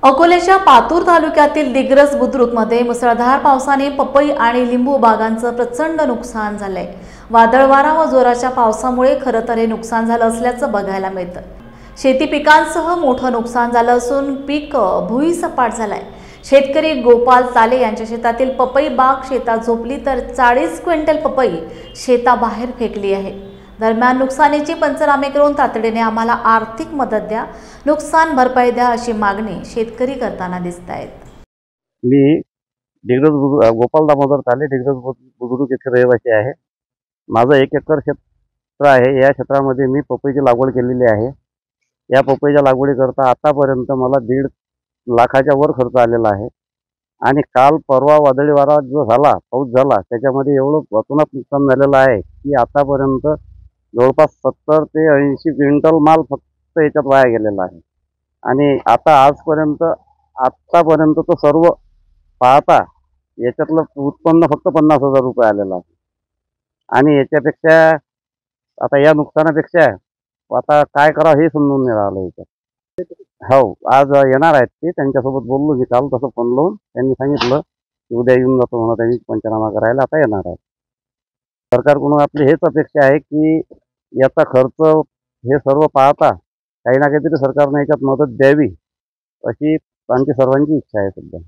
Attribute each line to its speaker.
Speaker 1: अकोल्याच्या पातूर तालुक्यातील दिग्रस बुद्रुकमध्ये मुसळधार पावसाने पपई आणि लिंबू बागांचं प्रचंड नुकसान झालंय। वादळ वारा व जोराच्या पावसामुळे खरं तर हे नुकसान झालं असल्याचं बघायला मिळतं। शेती पिकांसह मोठं नुकसान झालं असून पीक भुईसपाट झालंय। शेतकरी गोपाल ताले यांच्या शेतातील पपई बाग शेतात झोपली तर 40 क्विंटल पपई शेताबाहेर फेकली आहे। दरम्यान नुकसानीचे पंचनामे करून तातडीने आम्हाला आर्थिक मदत द्या, नुकसान भरपाई द्या अशी मागणी शेतकरी करताना दिसत आहेत।
Speaker 2: मी गोपाल दामोदर ताले दिग्रस बुद्रुक येथे रहिवासी आहे। माझं 1 एकर क्षेत्र आहे। या क्षेत्रामध्ये मी पपईची लागवड केलेली आहे। या पपईच्या लागवडीकरता आतापर्यंत मला 1.5 लाखाच्या वर खर्च आलेला आहे आणि काल परवा वादळी वारा जो झाला, पाऊस झाला, त्याच्यामध्ये एवढं अतोनात नुकसान झालेलं आहे की आतापर्यंत जवळपास 70 ते 80 क्विंटल माल फक्त याच्यात वाया गेलेला आहे। आणि आतापर्यंत तो सर्व पाहता याच्यातलं उत्पन्न फक्त 50,000 रुपये आलेलं आहे। आणि याच्यापेक्षा आता या नुकसानापेक्षा आता काय करावं हे समजून नाही राहिलं याच्यात। हो, आज येणार आहेत ते, त्यांच्यासोबत बोललो मी काल, तसं फोन लावून त्यांनी सांगितलं की उद्या येऊन जातो म्हणून, त्यांनी पंचनामा करायला आता येणार आहे। सरकारकडून आपली हेच अपेक्षा आहे की याचा खर्च हे सर्व पाहता काही ना काहीतरी सरकारने याच्यात मदत द्यावी, अशी आमची सर्वांची इच्छा आहे सध्या।